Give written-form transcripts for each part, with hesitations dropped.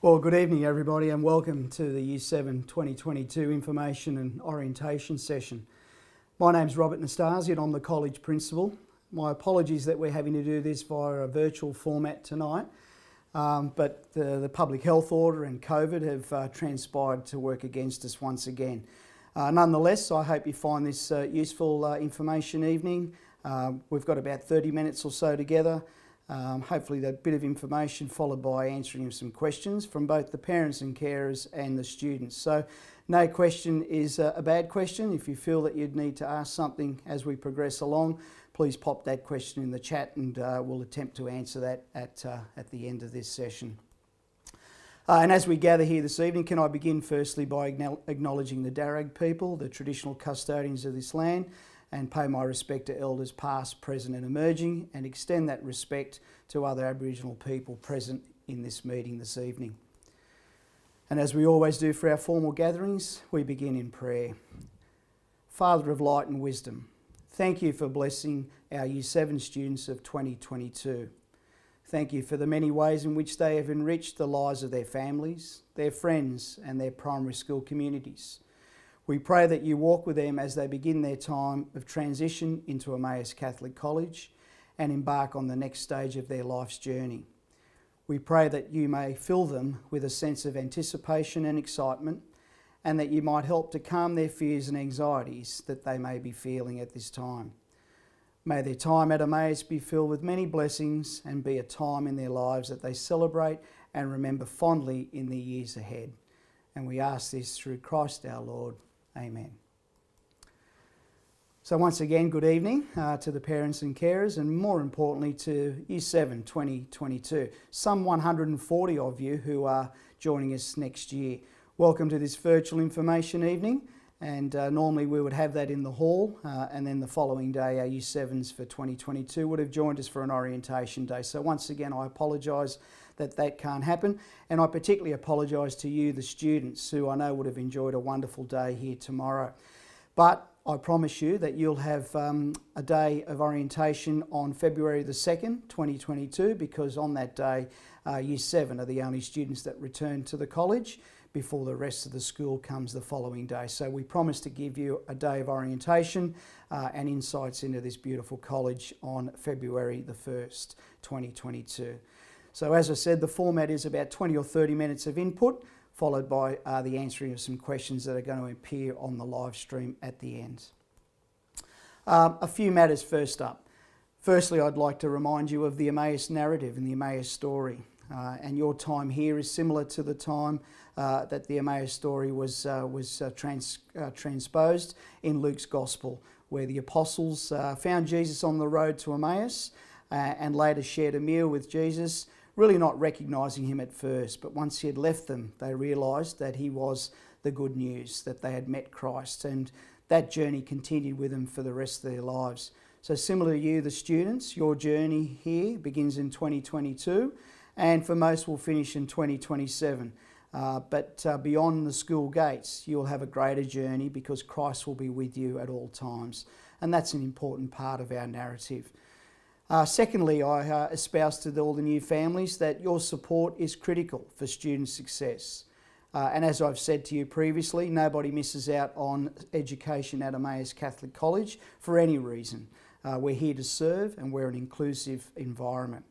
Well, good evening everybody and welcome to the Year 7 2022 Information and Orientation session. My name's Robert Nastasi and I'm the college principal. My apologies that we're having to do this via a virtual format tonight, but the public health order and COVID have transpired to work against us once again. Nonetheless, I hope you find this useful information evening. We've got about 30 minutes or so together. Hopefully that bit of information followed by answering some questions from both the parents and carers and the students. So no question is a bad question. If you feel that you'd need to ask something as we progress along, please pop that question in the chat and we'll attempt to answer that at the end of this session. And as we gather here this evening, can I begin firstly by acknowledging the Darug people, the traditional custodians of this land, and pay my respect to elders past, present and emerging, and extend that respect to other Aboriginal people present in this meeting this evening. And as we always do for our formal gatherings, we begin in prayer. Father of light and wisdom, thank you for blessing our Year 7 students of 2022. Thank you for the many ways in which they have enriched the lives of their families, their friends and their primary school communities. We pray that you walk with them as they begin their time of transition into Emmaus Catholic College and embark on the next stage of their life's journey. We pray that you may fill them with a sense of anticipation and excitement, and that you might help to calm their fears and anxieties that they may be feeling at this time. May their time at Emmaus be filled with many blessings and be a time in their lives that they celebrate and remember fondly in the years ahead. And we ask this through Christ our Lord. Amen. So once again, good evening to the parents and carers, and more importantly to Year 7 2022. Some 140 of you who are joining us next year. Welcome to this virtual information evening, and normally we would have that in the hall, and then the following day our Year 7s for 2022 would have joined us for an orientation day. So once again, I apologise that can't happen, and I particularly apologise to you, the students, who I know would have enjoyed a wonderful day here tomorrow. But I promise you that you'll have a day of orientation on February the 2nd, 2022, because on that day, Year 7 are the only students that return to the college before the rest of the school comes the following day. So we promise to give you a day of orientation and insights into this beautiful college on February the 1st, 2022. So as I said, the format is about 20 or 30 minutes of input, followed by the answering of some questions that are going to appear on the live stream at the end. A few matters first up. Firstly, I'd like to remind you of the Emmaus narrative and the Emmaus story. And your time here is similar to the time that the Emmaus story was transposed in Luke's Gospel, where the apostles found Jesus on the road to Emmaus and later shared a meal with Jesus, really not recognising him at first, but once he had left them, they realised that he was the good news, that they had met Christ, and that journey continued with them for the rest of their lives. So similar to you, the students, your journey here begins in 2022, and for most will finish in 2027. But beyond the school gates, you'll have a greater journey because Christ will be with you at all times, and that's an important part of our narrative. Secondly, I espouse to all the new families that your support is critical for student success. And as I've said to you previously, nobody misses out on education at Emmaus Catholic College for any reason. We're here to serve and we're an inclusive environment.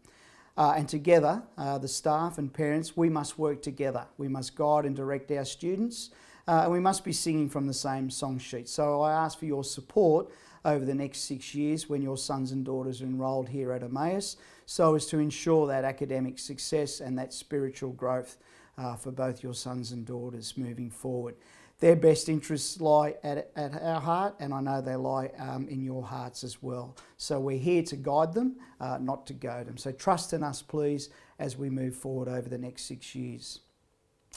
And together, the staff and parents, we must work together. We must guide and direct our students, and we must be singing from the same song sheet. So I ask for your support over the next 6 years when your sons and daughters are enrolled here at Emmaus, so as to ensure that academic success and that spiritual growth for both your sons and daughters moving forward. Their best interests lie at our heart, and I know they lie in your hearts as well. So we're here to guide them, not to goad them. So trust in us, please, as we move forward over the next 6 years.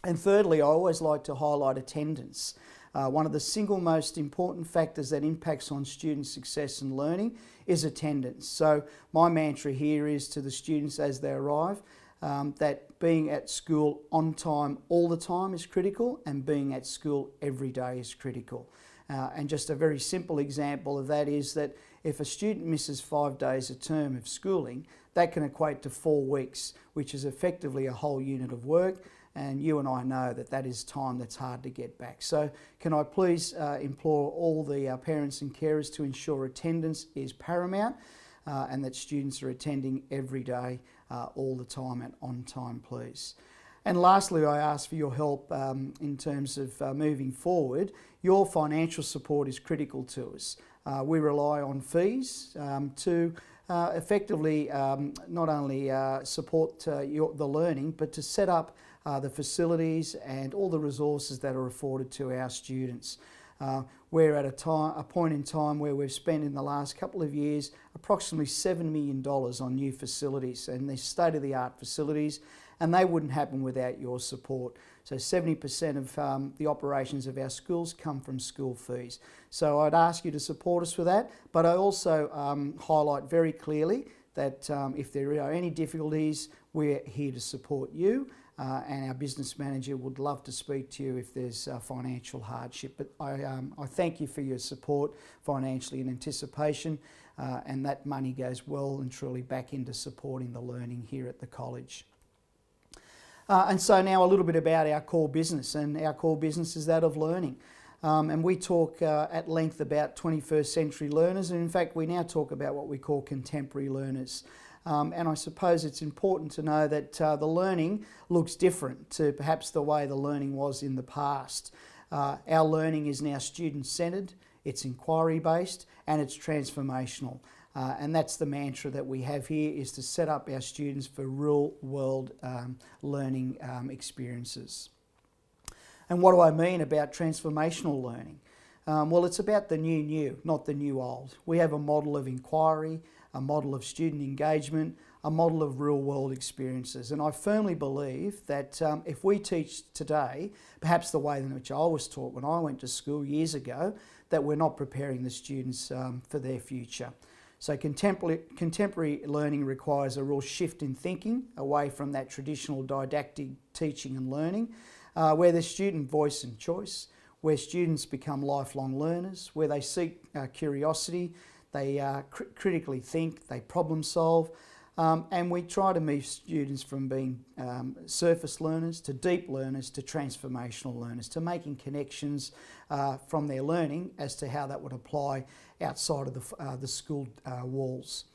And thirdly, I always like to highlight attendance. One of the single most important factors that impacts on student success and learning is attendance. So my mantra here is to the students as they arrive, that being at school on time all the time is critical, and being at school every day is critical. And just a very simple example of that is that if a student misses 5 days a term of schooling, that can equate to 4 weeks, which is effectively a whole unit of work. and you and I know that that is time that's hard to get back. So can I please implore all the parents and carers to ensure attendance is paramount and that students are attending every day, all the time and on time, please. And lastly, I ask for your help in terms of moving forward. Your financial support is critical to us. We rely on fees to effectively not only support the learning, but to set up the facilities and all the resources that are afforded to our students. We're at a point in time where we've spent in the last couple of years approximately $7 million on new facilities, and they're state-of-the-art facilities, and they wouldn't happen without your support. So 70% of the operations of our schools come from school fees. So I'd ask you to support us with that, but I also highlight very clearly that if there are any difficulties, we're here to support you, and our business manager would love to speak to you if there's financial hardship. But I thank you for your support financially in anticipation, and that money goes well and truly back into supporting the learning here at the college. And so now a little bit about our core business, and our core business is that of learning. And we talk at length about 21st century learners, and in fact we now talk about what we call contemporary learners. And I suppose it's important to know that the learning looks different to perhaps the way the learning was in the past. Our learning is now student-centred, it's inquiry-based, and it's transformational. And that's the mantra that we have here, is to set up our students for real-world learning experiences. And what do I mean about transformational learning? Well, it's about the new, not the new old. We have a model of inquiry, a model of student engagement, a model of real-world experiences. And I firmly believe that if we teach today, perhaps the way in which I was taught when I went to school years ago, that we're not preparing the students for their future. So contemporary learning requires a real shift in thinking away from that traditional didactic teaching and learning, where there's student voice and choice, where students become lifelong learners, where they seek curiosity, they critically think, they problem solve, and we try to move students from being surface learners to deep learners to transformational learners, to making connections from their learning as to how that would apply outside of the school walls.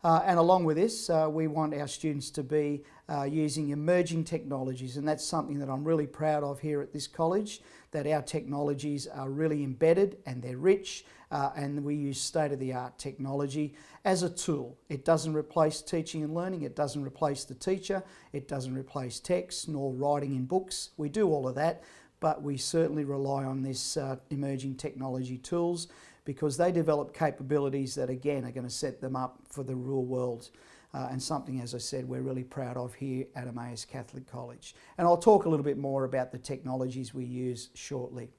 And along with this, we want our students to be using emerging technologies, and that's something that I'm really proud of here at this college, that our technologies are really embedded and they're rich, and we use state-of-the-art technology as a tool. It doesn't replace teaching and learning, it doesn't replace the teacher, it doesn't replace text nor writing in books. We do all of that, but we certainly rely on this emerging technology tools, because they develop capabilities that again are going to set them up for the real world, and something, as I said, we're really proud of here at Emmaus Catholic College. And I'll talk a little bit more about the technologies we use shortly.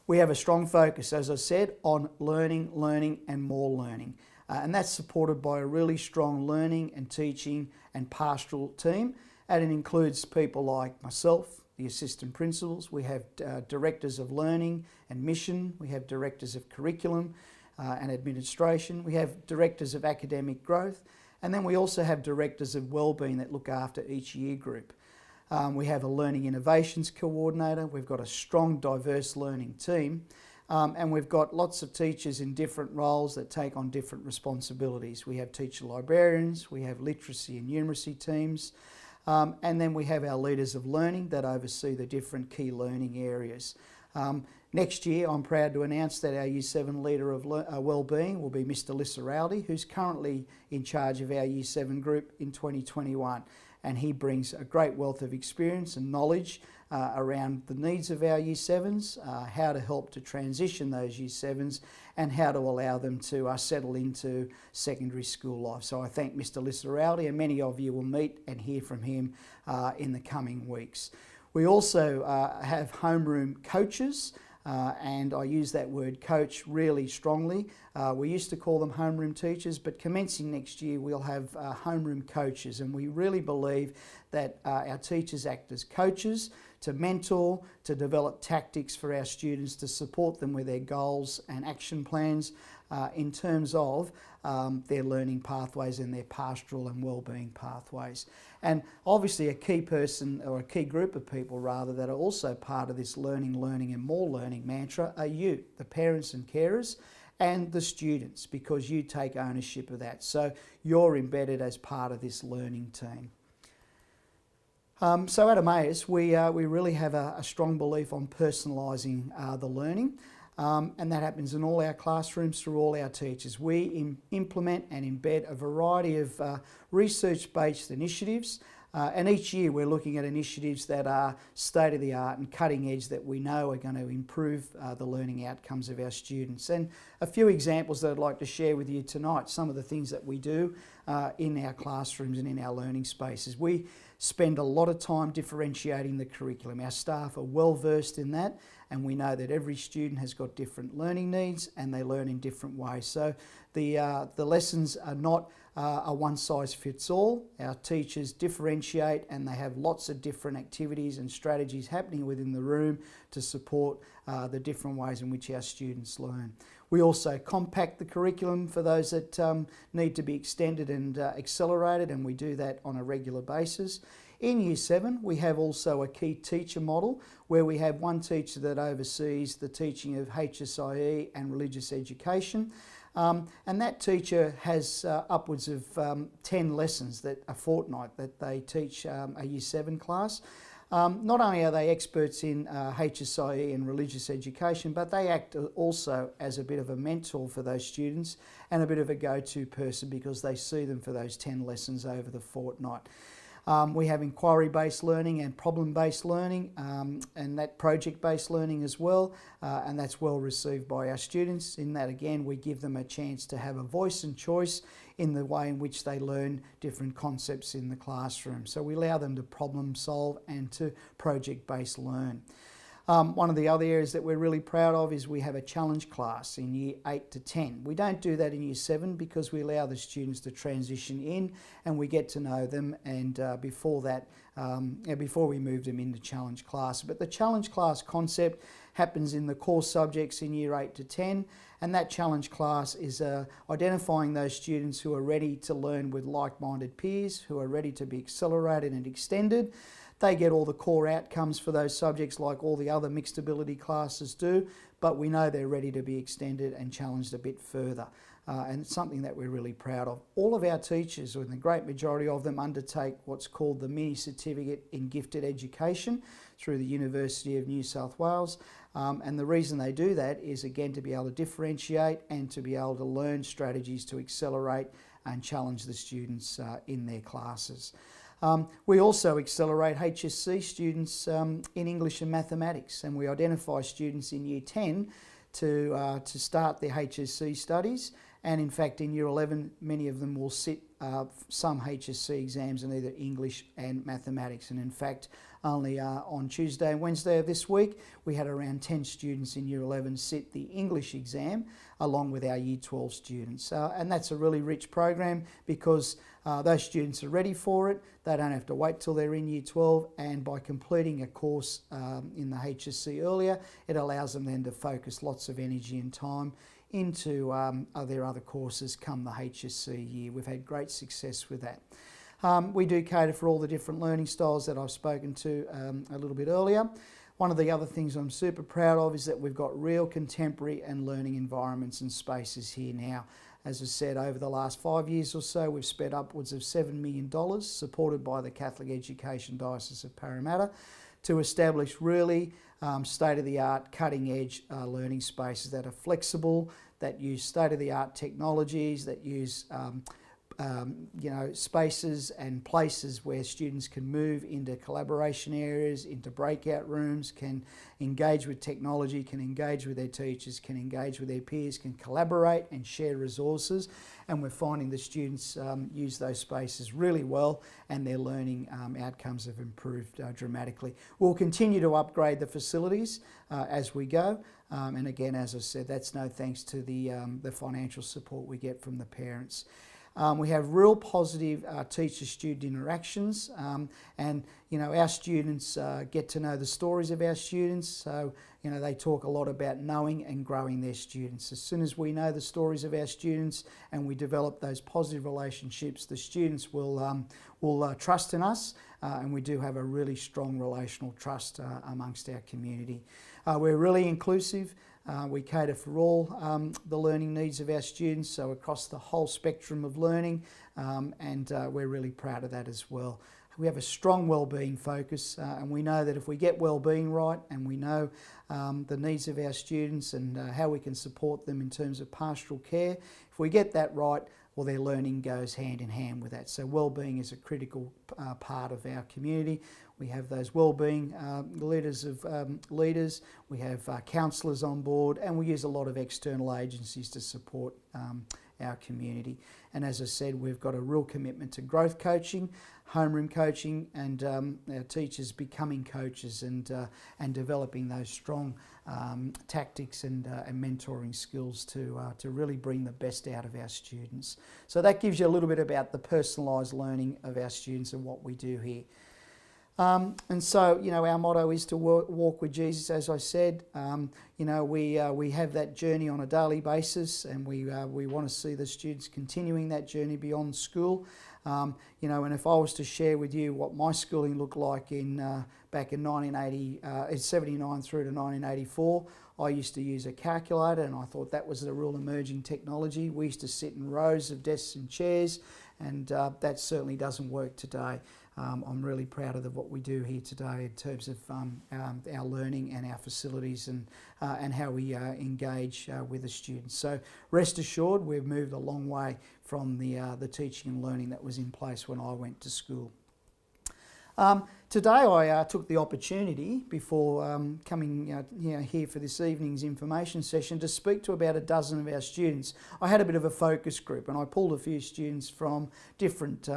We have a strong focus, as I said, on learning and more learning, and that's supported by a really strong learning and teaching and pastoral team, and it includes people like myself, the assistant principals. We have directors of learning and mission, we have directors of curriculum and administration, we have directors of academic growth, and then we also have directors of wellbeing that look after each year group. We have a learning innovations coordinator, we've got a strong diverse learning team, and we've got lots of teachers in different roles that take on different responsibilities. We have teacher librarians, we have literacy and numeracy teams, and then we have our leaders of learning that oversee the different key learning areas. Next year, I'm proud to announce that our Year 7 Leader of Wellbeing will be Mr. Lissaraldi, who's currently in charge of our Year 7 group in 2021. And he brings a great wealth of experience and knowledge around the needs of our Year 7s, how to help to transition those Year 7s, and how to allow them to settle into secondary school life. So I thank Mr. Lissaraldi, and many of you will meet and hear from him in the coming weeks. We also have homeroom coaches, and I use that word coach really strongly. We used to call them homeroom teachers, but commencing next year we'll have homeroom coaches, and we really believe that our teachers act as coaches to mentor, to develop tactics for our students to support them with their goals and action plans in terms of their learning pathways and their pastoral and wellbeing pathways. And obviously a key person, or a key group of people rather, that are also part of this learning and more learning mantra are you, the parents and carers, and the students, because you take ownership of that. So you're embedded as part of this learning team. So at Emmaus, we really have a strong belief on personalising the learning, and that happens in all our classrooms through all our teachers. We implement and embed a variety of research-based initiatives, and each year we're looking at initiatives that are state-of-the-art and cutting-edge that we know are going to improve the learning outcomes of our students. And a few examples that I'd like to share with you tonight, some of the things that we do in our classrooms and in our learning spaces. We spend a lot of time differentiating the curriculum. Our staff are well versed in that, and we know that every student has got different learning needs and they learn in different ways. So the lessons are not a one-size-fits-all. Our teachers differentiate, and they have lots of different activities and strategies happening within the room to support the different ways in which our students learn. We also compact the curriculum for those that need to be extended and accelerated, and we do that on a regular basis. In Year 7, we have also a key teacher model where we have one teacher that oversees the teaching of HSIE and religious education. And that teacher has upwards of 10 lessons a fortnight that they teach a Year 7 class. Not only are they experts in HSIE and religious education, but they act also as a bit of a mentor for those students and a bit of a go-to person because they see them for those 10 lessons over the fortnight. We have inquiry-based learning and problem-based learning, and that project-based learning as well, and that's well received by our students. In that, again, we give them a chance to have a voice and choice in the way in which they learn different concepts in the classroom. So we allow them to problem solve and to project-based learn. One of the other areas that we're really proud of is we have a challenge class in Year 8 to 10. We don't do that in Year 7 because we allow the students to transition in and we get to know them, and before we move them into challenge class. But the challenge class concept happens in the core subjects in Year 8 to 10, and that challenge class is identifying those students who are ready to learn with like-minded peers, who are ready to be accelerated and extended. They get all the core outcomes for those subjects like all the other mixed ability classes do, but we know they're ready to be extended and challenged a bit further. And it's something that we're really proud of. All of our teachers, or the great majority of them, undertake what's called the Mini Certificate in Gifted Education through the University of New South Wales. And the reason they do that is, again, to be able to differentiate and to be able to learn strategies to accelerate and challenge the students in their classes. We also accelerate HSC students in English and mathematics, and we identify students in Year 10 to start their HSC studies. And in fact, in Year 11, many of them will sit some HSC exams in either English and mathematics. And in fact, only on Tuesday and Wednesday of this week, we had around 10 students in Year 11 sit the English exam along with our Year 12 students. And that's a really rich program because those students are ready for it. They don't have to wait till they're in Year 12, and by completing a course in the HSC earlier, it allows them then to focus lots of energy and time into their other courses come the HSC year. We've had great success with that. We do cater for all the different learning styles that I've spoken to a little bit earlier. One of the other things I'm super proud of is that we've got real contemporary and learning environments and spaces here now. As I said, over the last 5 years or so, we've spent upwards of $7 million, supported by the Catholic Education Diocese of Parramatta, to establish really state-of-the-art, cutting-edge learning spaces that are flexible, that use state-of-the-art technologies, that use spaces and places where students can move into collaboration areas, into breakout rooms, can engage with technology, can engage with their teachers, can engage with their peers, can collaborate and share resources. And we're finding the students use those spaces really well, and their learning outcomes have improved dramatically. We'll continue to upgrade the facilities as we go. And again, as I said, that's no thanks to the financial support we get from the parents. We have real positive teacher-student interactions, and our students get to know the stories of our students. So they talk a lot about knowing and growing their students. As soon as we know the stories of our students and we develop those positive relationships, the students will trust in us, and we do have a really strong relational trust amongst our community. We're really inclusive. We cater for all the learning needs of our students, so across the whole spectrum of learning, and we're really proud of that as well. We have a strong wellbeing focus, and we know that if we get wellbeing right and we know the needs of our students and how we can support them in terms of pastoral care, if we get that right, well, their learning goes hand in hand with that. So wellbeing is a critical part of our community. We have those wellbeing leaders, we have counsellors on board, and we use a lot of external agencies to support our community. And as I said, we've got a real commitment to growth coaching, homeroom coaching, and our teachers becoming coaches and developing those strong tactics and mentoring skills to really bring the best out of our students. So that gives you a little bit about the personalised learning of our students and what we do here. And so, our motto is to walk with Jesus, as I said. We have that journey on a daily basis, and we want to see the students continuing that journey beyond school. And if I was to share with you what my schooling looked like back in 1979 through to 1984, I used to use a calculator, and I thought that was a real emerging technology. We used to sit in rows of desks and chairs, and that certainly doesn't work today. I'm really proud of what we do here today in terms of our learning and our facilities and how we engage with the students. So rest assured, we've moved a long way from the teaching and learning that was in place when I went to school. Today I took the opportunity before coming here for this evening's information session to speak to about a dozen of our students. I had a bit of a focus group, and I pulled a few students from different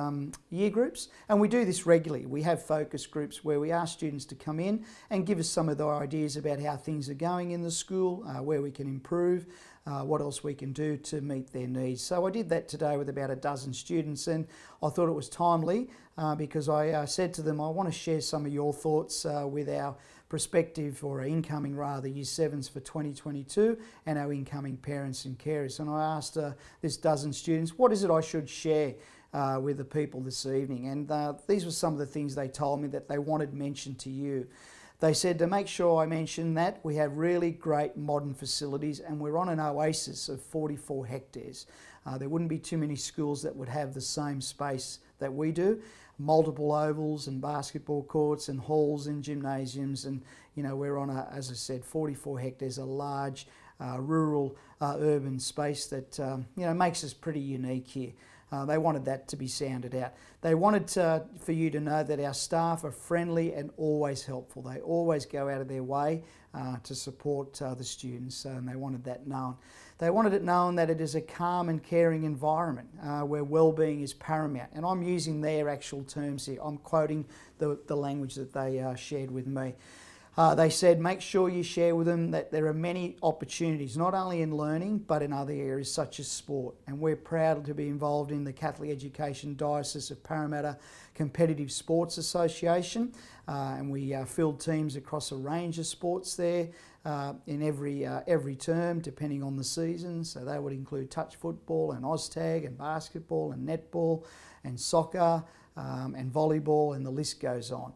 year groups, and we do this regularly. We have focus groups where we ask students to come in and give us some of their ideas about how things are going in the school, where we can improve, what else we can do to meet their needs. So I did that today with about a dozen students, and I thought it was timely because I said to them, I want to share some of your thoughts with our prospective, or our incoming rather, Year 7s for 2022 and our incoming parents and carers. And I asked this dozen students, what is it I should share with the people this evening? And these were some of the things they told me that they wanted mentioned to you. They said to make sure I mention that we have really great modern facilities, and we're on an oasis of 44 hectares. There wouldn't be too many schools that would have the same space that we do. Multiple ovals and basketball courts and halls and gymnasiums, and we're on as I said, 44 hectares, a large rural urban space that makes us pretty unique here. They wanted that to be sounded out. They wanted for you to know that our staff are friendly and always helpful. They always go out of their way to support the students, and they wanted that known. They wanted it known that it is a calm and caring environment where wellbeing is paramount. And I'm using their actual terms here. I'm quoting the language that they shared with me. They said, make sure you share with them that there are many opportunities, not only in learning, but in other areas such as sport. And we're proud to be involved in the Catholic Education Diocese of Parramatta Competitive Sports Association. And we field teams across a range of sports there in every term, depending on the season. So that would include touch football and OzTag and basketball and netball and soccer and volleyball, and the list goes on.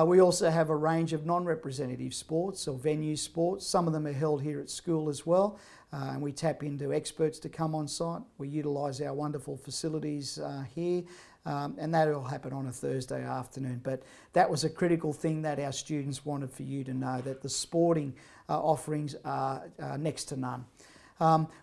We also have a range of non-representative sports or venue sports. Some of them are held here at school as well, and we tap into experts to come on site. We utilise our wonderful facilities here, and that will happen on a Thursday afternoon. But that was a critical thing that our students wanted for you to know, that the sporting offerings are next to none.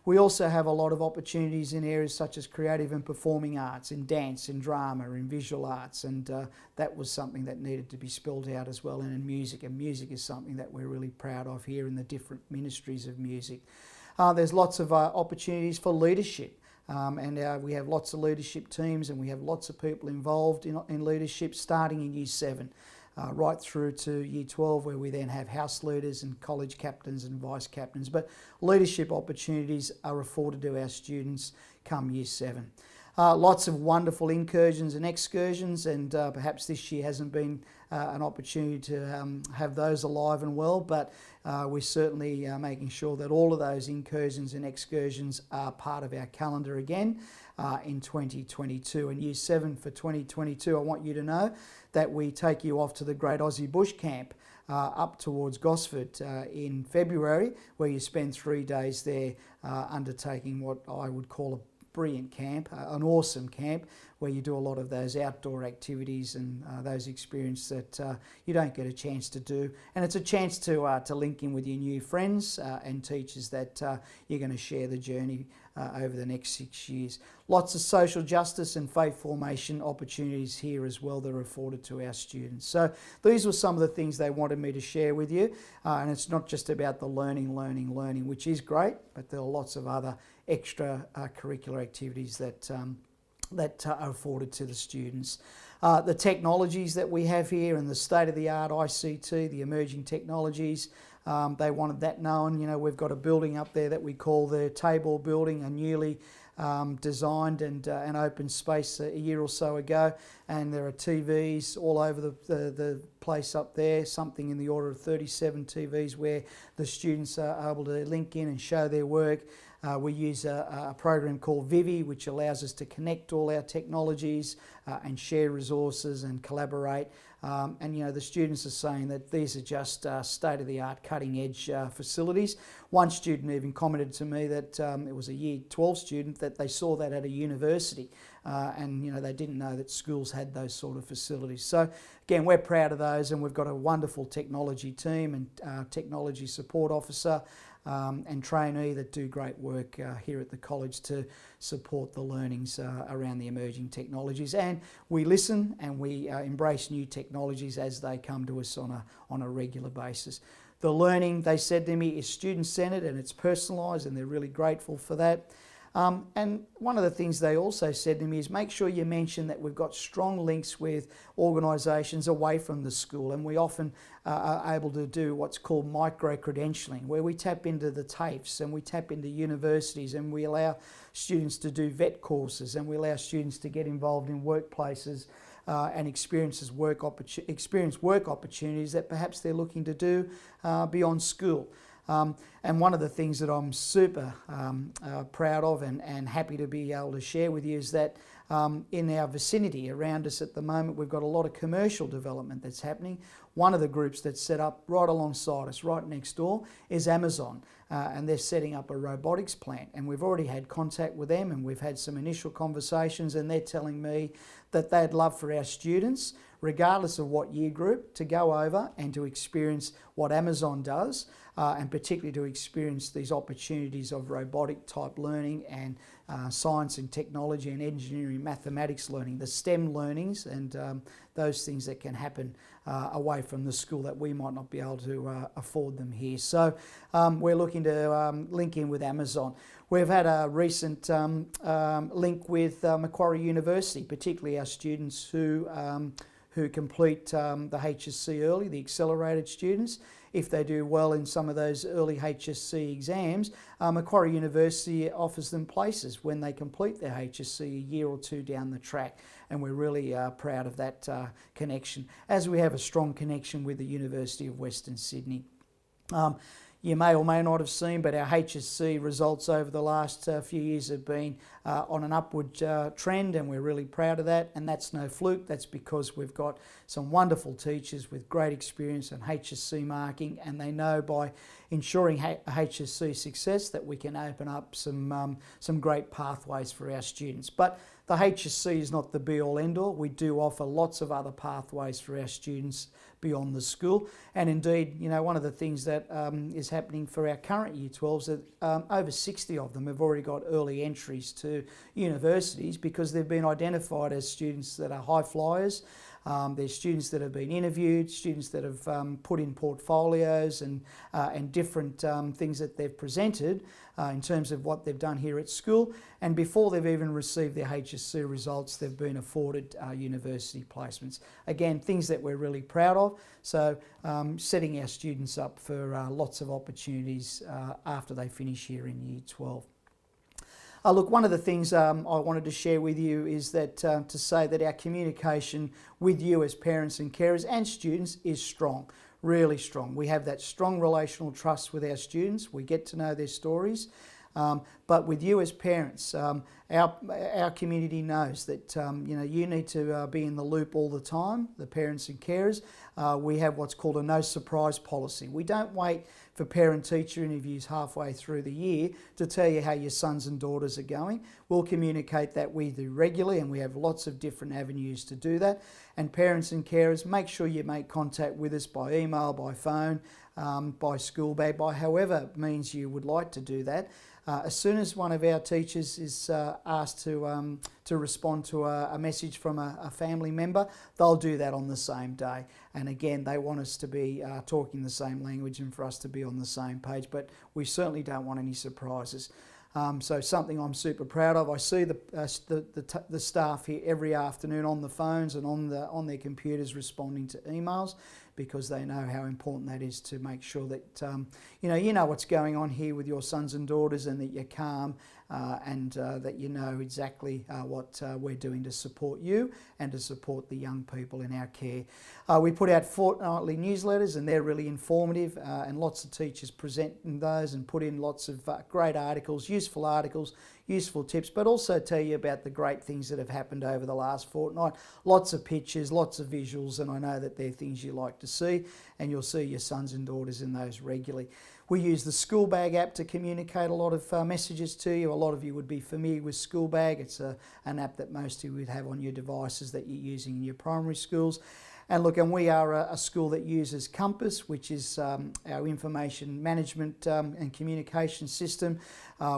We also have a lot of opportunities in areas such as creative and performing arts, in dance, in drama, in visual arts, and that was something that needed to be spelled out as well, and in music. And music is something that we're really proud of here in the different ministries of music. There's lots of opportunities for leadership. And we have lots of leadership teams, and we have lots of people involved in leadership, starting in Year 7. Right through to Year 12, where we then have house leaders and college captains and vice captains. But leadership opportunities are afforded to our students come Year 7. Lots of wonderful incursions and excursions, and perhaps this year hasn't been an opportunity to have those alive and well, but we're certainly making sure that all of those incursions and excursions are part of our calendar again in 2022. And Year 7 for 2022, I want you to know that we take you off to the Great Aussie Bush Camp up towards Gosford in February, where you spend 3 days there undertaking what I would call a brilliant camp, an awesome camp, where you do a lot of those outdoor activities and those experiences that you don't get a chance to do. And it's a chance to link in with your new friends and teachers that you're going to share the journey over the next 6 years. Lots of social justice and faith formation opportunities here as well that are afforded to our students. So these were some of the things they wanted me to share with you. And it's not just about the learning, which is great, but there are lots of other extra curricular activities that are afforded to the students. The technologies that we have here and the state-of-the-art ICT, the emerging technologies, they wanted that known. You know, we've got a building up there that we call the Tabor building, a newly designed and an open space a year or so ago, and there are TVs all over the place up there, something in the order of 37 TVs where the students are able to link in and show their work. We use a program called Vivi, which allows us to connect all our technologies and share resources and collaborate. And you know, the students are saying that these are just state-of-the-art, cutting-edge facilities. One student even commented to me that it was a Year 12 student that they saw that at a university, and you know, they didn't know that schools had those sort of facilities. So again, we're proud of those, and we've got a wonderful technology team and technology support officer and trainee that do great work here at the college to support the learnings around the emerging technologies. And we listen and we embrace new technologies as they come to us on a regular basis. The learning, they said to me, is student-centred and it's personalised, and they're really grateful for that. And one of the things they also said to me is make sure you mention that we've got strong links with organisations away from the school, and we often are able to do what's called micro-credentialing, where we tap into the TAFEs and we tap into universities and we allow students to do vet courses and we allow students to get involved in workplaces and experience work opportunities that perhaps they're looking to do beyond school. And one of the things that I'm super proud of and happy to be able to share with you is that in our vicinity around us at the moment, we've got a lot of commercial development that's happening. One of the groups that's set up right alongside us, right next door, is Amazon, and they're setting up a robotics plant, and we've already had contact with them and we've had some initial conversations, and they're telling me that they'd love for our students, regardless of what year group, to go over and to experience what Amazon does, and particularly to experience these opportunities of robotic type learning and science and technology and engineering, mathematics learning, the STEM learnings, and those things that can happen away from the school that we might not be able to afford them here. So we're looking to link in with Amazon. We've had a recent link with Macquarie University, particularly our students who complete the HSC early, the accelerated students. If they do well in some of those early HSC exams, Macquarie University offers them places when they complete their HSC a year or two down the track, and we're really proud of that connection, as we have a strong connection with the University of Western Sydney. You may or may not have seen, but our HSC results over the last few years have been on an upward trend, and we're really proud of that. And that's no fluke. That's because we've got some wonderful teachers with great experience in HSC marking, and they know by ensuring HSC success that we can open up some great pathways for our students. But the HSC is not the be-all, end-all. We do offer lots of other pathways for our students beyond the school. And indeed, you know, one of the things that is happening for our current Year 12s is that over 60 of them have already got early entries to universities because they've been identified as students that are high flyers. There's students that have been interviewed, students that have put in portfolios and different things that they've presented in terms of what they've done here at school. And before they've even received their HSC results, they've been afforded university placements. Again, things that we're really proud of. So setting our students up for lots of opportunities after they finish here in Year 12. Look, one of the things I wanted to share with you is that to say that our communication with you as parents and carers and students is strong, really strong. We have that strong relational trust with our students. We get to know their stories. But with you as parents, our community knows that you need to be in the loop all the time, the parents and carers. We have what's called a no surprise policy. We don't wait for parent-teacher interviews halfway through the year to tell you how your sons and daughters are going. We'll communicate that with you regularly, and we have lots of different avenues to do that. And parents and carers, make sure you make contact with us by email, by phone, by school bag, by however means you would like to do that. As soon as one of our teachers is asked to respond to a message from a family member, they'll do that on the same day. And again, they want us to be talking the same language and for us to be on the same page, but we certainly don't want any surprises. So something I'm super proud of. I see the staff here every afternoon on the phones and on their computers responding to emails, because they know how important that is to make sure that you know what's going on here with your sons and daughters, and that you're calm and that you know exactly what we're doing to support you and to support the young people in our care. We put out fortnightly newsletters, and they're really informative, and lots of teachers present in those and put in lots of great articles, useful tips, but also tell you about the great things that have happened over the last fortnight. Lots of pictures, lots of visuals, and I know that they're things you like to see, and you'll see your sons and daughters in those regularly. We use the School Bag app to communicate a lot of messages to you. A lot of you would be familiar with School Bag. It's an app that most of you would have on your devices that you're using in your primary schools. And look, and we are a school that uses Compass, which is our information management and communication system.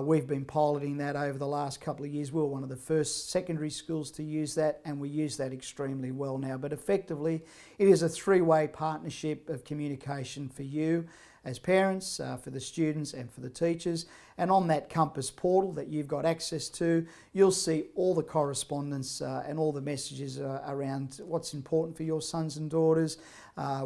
We've been piloting that over the last couple of years. We were one of the first secondary schools to use that, and we use that extremely well now. But effectively, it is a three-way partnership of communication for you as parents, for the students and for the teachers. And on that Compass portal that you've got access to, you'll see all the correspondence and all the messages around what's important for your sons and daughters.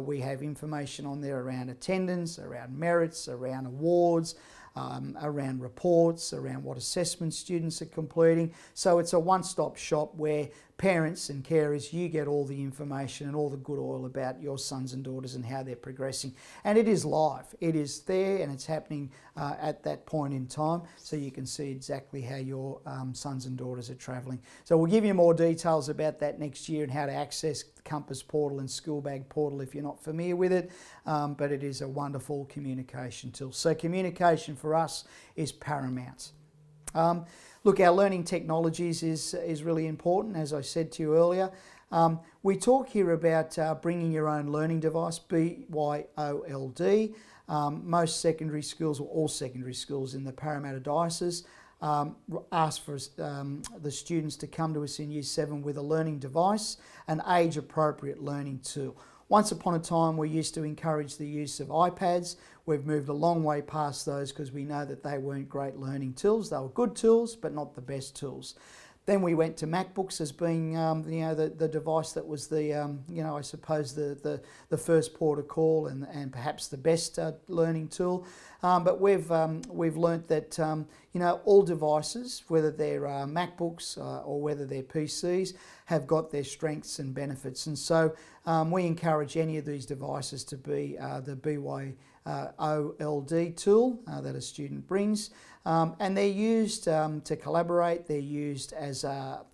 We have information on there around attendance, around merits, around awards, around reports, around what assessments students are completing. So it's a one-stop shop where parents and carers, you get all the information and all the good oil about your sons and daughters and how they're progressing. And it is live. It is there, and it's happening at that point in time, so you can see exactly how your sons and daughters are travelling. So we'll give you more details about that next year and how to access the Compass portal and School Bag portal if you're not familiar with it, but it is a wonderful communication tool. So communication for us is paramount. Look, our learning technologies is really important, as I said to you earlier. We talk here about bringing your own learning device, BYOLD. Most secondary schools, or all secondary schools in the Parramatta Diocese, ask for the students to come to us in Year 7 with a learning device, an age-appropriate learning tool. Once upon a time, we used to encourage the use of iPads. We've moved a long way past those because we know that they weren't great learning tools. They were good tools, but not the best tools. Then we went to MacBooks as being, the device that was the, I suppose the first port of call and perhaps the best learning tool. But we've learnt that, all devices, whether they're MacBooks or whether they're PCs, have got their strengths and benefits. And so we encourage any of these devices to be the BYOLD tool that a student brings. And they're used to collaborate. They're used as a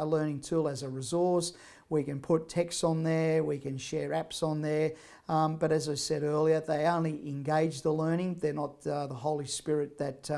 learning tool, as a resource. We can put text on there, we can share apps on there, but as I said earlier, they only engage the learning. They're not the Holy Spirit that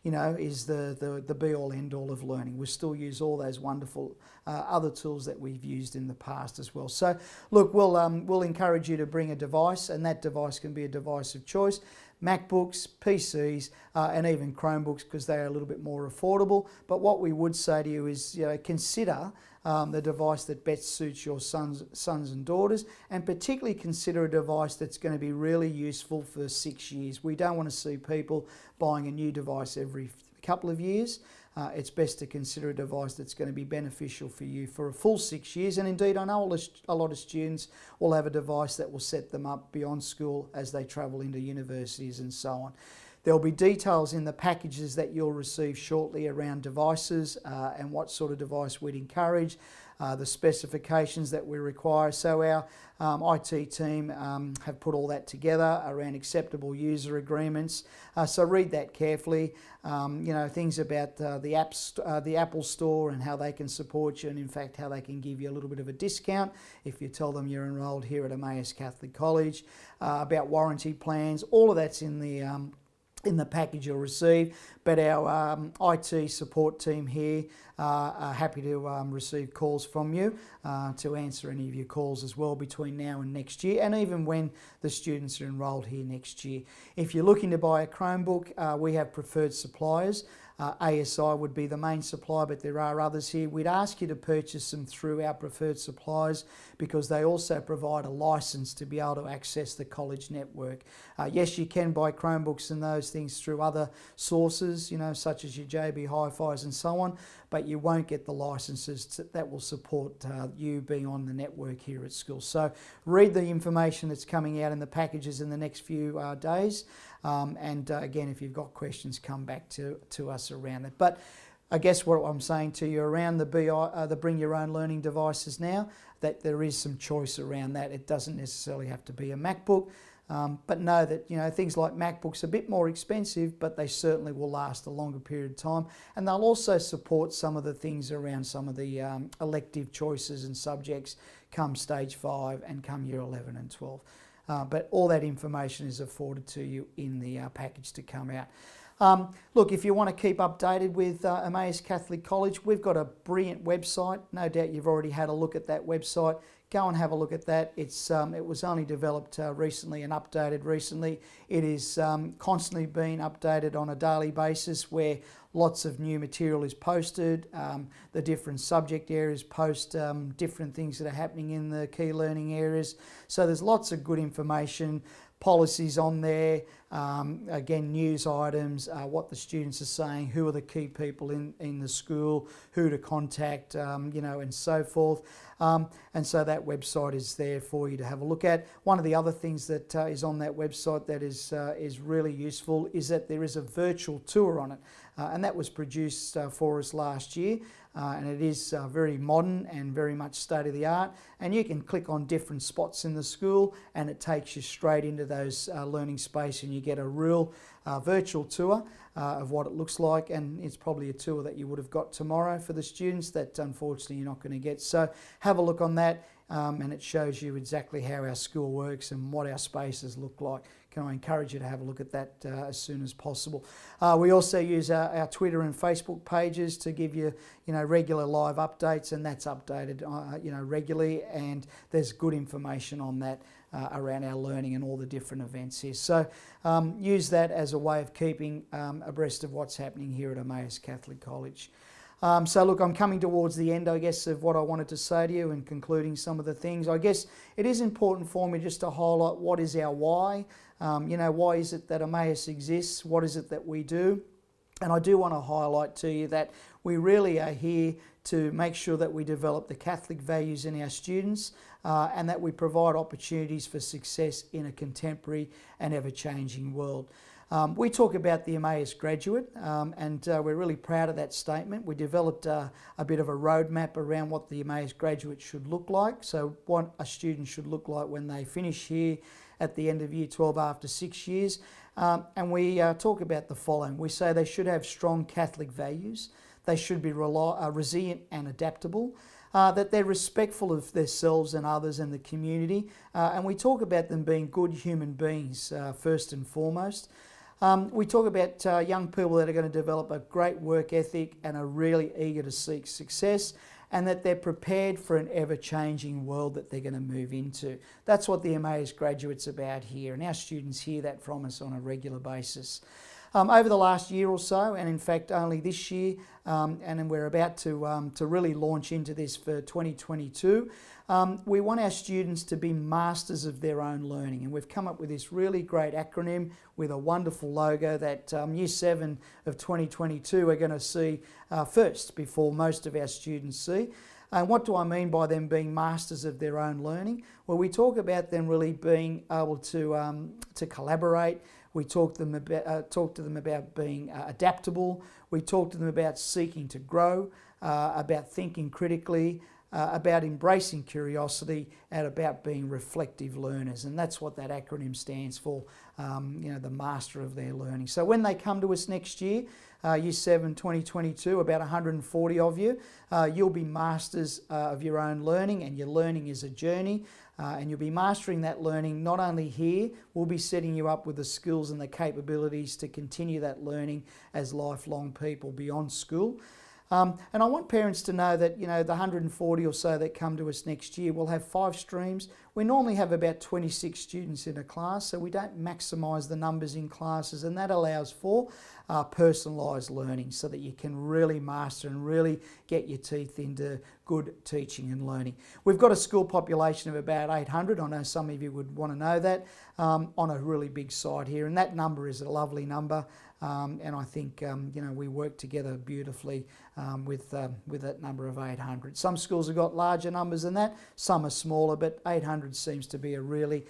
is the be-all, end-all of learning. We still use all those wonderful other tools that we've used in the past as well. So look, we'll encourage you to bring a device, and that device can be a device of choice. MacBooks, PCs, and even Chromebooks, because they are a little bit more affordable. But what we would say to you is, consider the device that best suits your sons and daughters, and particularly consider a device that's going to be really useful for 6 years. We don't want to see people buying a new device every couple of years. It's best to consider a device that's going to be beneficial for you for a full 6 years. And indeed, I know a lot of students will have a device that will set them up beyond school as they travel into universities and so on. There'll be details in the packages that you'll receive shortly around devices and what sort of device we'd encourage, the specifications that we require. So our IT team have put all that together around acceptable user agreements. So read that carefully. You know, things about the Apple Store and how they can support you, and in fact how they can give you a little bit of a discount if you tell them you're enrolled here at Emmaus Catholic College. About warranty plans, all of that's in the package you'll receive. But our IT support team here are happy to receive calls from you to answer any of your calls as well between now and next year, and even when the students are enrolled here next year. If you're looking to buy a Chromebook, we have preferred suppliers. ASI would be the main supplier, but there are others here. We'd ask you to purchase them through our preferred suppliers because they also provide a license to be able to access the college network. Yes, you can buy Chromebooks and those things through other sources, you know, such as your JB Hi-Fis and so on, but you won't get the licenses that will support you being on the network here at school. So read the information that's coming out in the packages in the next few days. Again, if you've got questions, come back to us around it. But I guess what I'm saying to you around the bring your own learning devices now, that there is some choice around that. It doesn't necessarily have to be a MacBook, but know that, you know, things like MacBooks are a bit more expensive, but they certainly will last a longer period of time, and they'll also support some of the things around some of the elective choices and subjects come stage 5 and come year 11 and 12. But all that information is afforded to you in the package to come out. Look, if you want to keep updated with Emmaus Catholic College, we've got a brilliant website. No doubt you've already had a look at that website. Go and have a look at that. It was only developed recently and updated recently. It is constantly being updated on a daily basis, where lots of new material is posted. The different subject areas post different things that are happening in the key learning areas. So there's lots of good information, policies on there, again, news items, what the students are saying, who are the key people in the school, who to contact, you know, and so forth. And so that website is there for you to have a look at. One of the other things that is on that website that is really useful is that there is a virtual tour on it. And that was produced for us last year. And it is very modern and very much state-of-the-art, and you can click on different spots in the school and it takes you straight into those learning space, and you get a real virtual tour of what it looks like. And it's probably a tour that you would have got tomorrow for the students that unfortunately you're not going to get. So have a look on that, and it shows you exactly how our school works and what our spaces look like. Can I encourage you to have a look at that as soon as possible. We also use our Twitter and Facebook pages to give you, you know, regular live updates, and that's updated, you know, regularly, and there's good information on that around our learning and all the different events here. So use that as a way of keeping abreast of what's happening here at Emmaus Catholic College. So look, I'm coming towards the end, I guess, of what I wanted to say to you and concluding some of the things. I guess it is important for me just to highlight what is our why. You know, why is it that Emmaus exists? What is it that we do? And I do want to highlight to you that we really are here to make sure that we develop the Catholic values in our students and that we provide opportunities for success in a contemporary and ever-changing world. We talk about the Emmaus graduate, and we're really proud of that statement. We developed a bit of a roadmap around what the Emmaus graduate should look like, so what a student should look like when they finish here at the end of Year 12 after 6 years. And we talk about the following. We say they should have strong Catholic values, they should be resilient and adaptable, that they're respectful of themselves and others and the community, and we talk about them being good human beings first and foremost. We talk about young people that are going to develop a great work ethic and are really eager to seek success, and that they're prepared for an ever-changing world that they're going to move into. That's what the Emmaus graduate's about here, and our students hear that from us on a regular basis. Over the last year or so, and in fact only this year, and we're about to really launch into this for 2022, we want our students to be masters of their own learning, and we've come up with this really great acronym with a wonderful logo that Year 7 of 2022 are going to see first before most of our students see. And what do I mean by them being masters of their own learning? Well, we talk about them really being able to collaborate We talk to them about being adaptable. We talk to them about seeking to grow, about thinking critically, about embracing curiosity, and about being reflective learners. And that's what that acronym stands for, the master of their learning. So when they come to us next year, Year 7 2022, about 140 of you, you'll be masters of your own learning, and your learning is a journey. And you'll be mastering that learning not only here, we'll be setting you up with the skills and the capabilities to continue that learning as lifelong people beyond school. And I want parents to know that, the 140 or so that come to us next year will have 5 streams. We normally have about 26 students in a class, so we don't maximise the numbers in classes, and that allows for personalised learning so that you can really master and really get your teeth into good teaching and learning. We've got a school population of about 800. I know some of you would want to know that, on a really big site here, and that number is a lovely number. And I think we work together beautifully with that number of 800. Some schools have got larger numbers than that, some are smaller, but 800 seems to be a really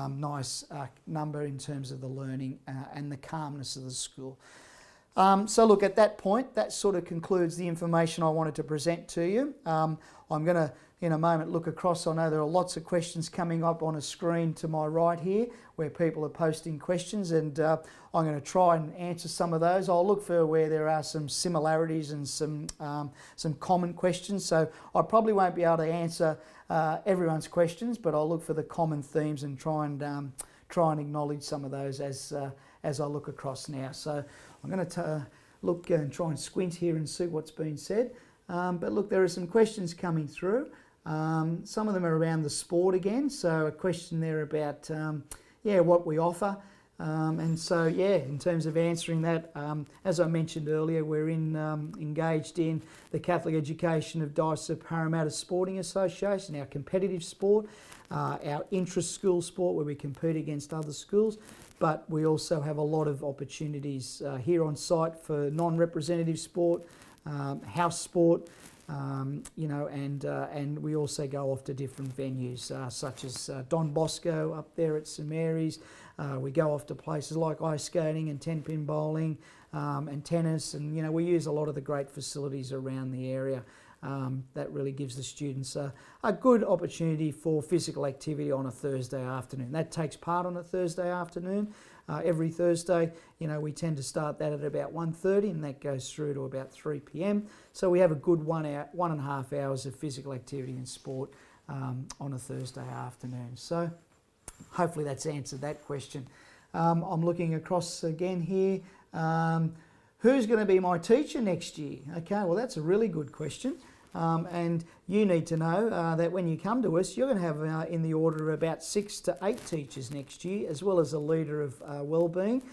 nice number in terms of the learning and the calmness of the school. So look, at that point, that sort of concludes the information I wanted to present to you. I'm going to, in a moment, look across. I know there are lots of questions coming up on a screen to my right here where people are posting questions, and I'm going to try and answer some of those. I'll look for where there are some similarities and some common questions. So I probably won't be able to answer everyone's questions, but I'll look for the common themes and try and acknowledge some of those as I look across now. So I'm going to look and try and squint here and see what's been said. But look, there are some questions coming through. Some of them are around the sport again. So a question there about what we offer. And so, in terms of answering that, as I mentioned earlier, we're engaged in the Catholic Education of Diocese of Parramatta Sporting Association, our competitive sport, our interest school sport where we compete against other schools. But we also have a lot of opportunities here on site for non-representative sport, house sport, and we also go off to different venues such as Don Bosco up there at St Mary's. We go off to places like ice skating and 10-pin bowling and tennis, and we use a lot of the great facilities around the area. That really gives the students a good opportunity for physical activity on a Thursday afternoon. That takes part on a Thursday afternoon. Every Thursday, we tend to start that at about 1:30, and that goes through to about 3 p.m. So we have a good 1.5 hours of physical activity and sport on a Thursday afternoon. So hopefully that's answered that question. I'm looking across again here. Who's going to be my teacher next year? Okay, well, that's a really good question. And you need to know that when you come to us, you're going to have in the order of about 6 to 8 teachers next year, as well as a leader of wellbeing.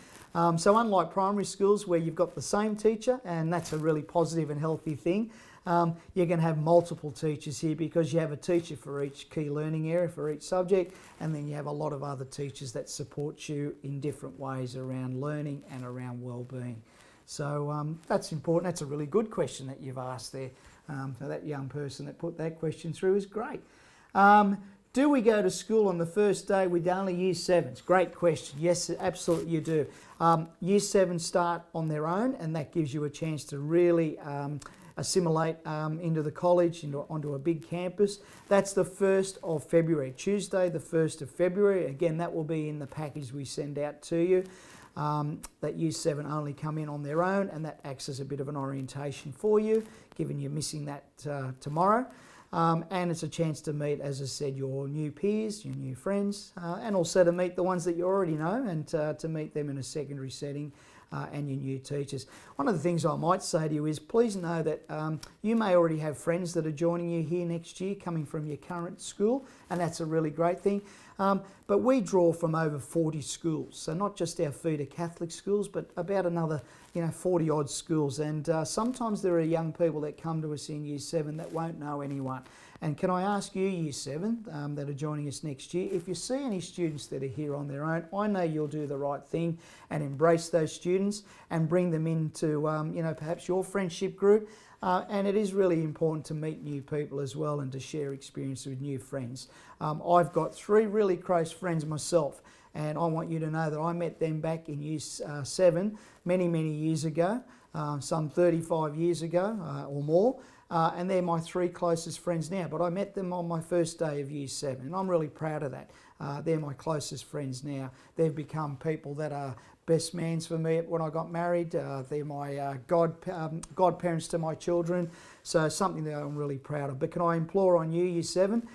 So unlike primary schools where you've got the same teacher, and that's a really positive and healthy thing, you're going to have multiple teachers here because you have a teacher for each key learning area, for each subject, and then you have a lot of other teachers that support you in different ways around learning and around wellbeing. So that's important. That's a really good question that you've asked there. So that young person that put that question through is great. Do we go to school on the first day with only Year 7s? Great question. Yes, absolutely you do. Year 7 start on their own, and that gives you a chance to really assimilate into the college, onto a big campus. That's the 1st of February, Tuesday the 1st of February. Again, that will be in the package we send out to you. That Year 7 only come in on their own, and that acts as a bit of an orientation for you, given you're missing that tomorrow. And it's a chance to meet, as I said, your new peers, your new friends, and also to meet the ones that you already know, and to meet them in a secondary setting, and your new teachers. One of the things I might say to you is please know that you may already have friends that are joining you here next year coming from your current school, and that's a really great thing. But we draw from over 40 schools, so not just our feeder Catholic schools, but about another 40 odd schools, and sometimes there are young people that come to us in Year 7 that won't know anyone. And can I ask you, Year 7, that are joining us next year, if you see any students that are here on their own, I know you'll do the right thing and embrace those students and bring them into perhaps your friendship group. And it is really important to meet new people as well and to share experience with new friends. I've got 3 really close friends myself, And I want you to know that I met them back in Year 7 many, many years ago, some 35 years ago or more. And they're my 3 closest friends now. But I met them on my first day of Year 7, and I'm really proud of that. They're my closest friends now. They've become people that are best mans for me when I got married. They're my godparents to my children. So something that I'm really proud of. But can I implore on you, Year 7,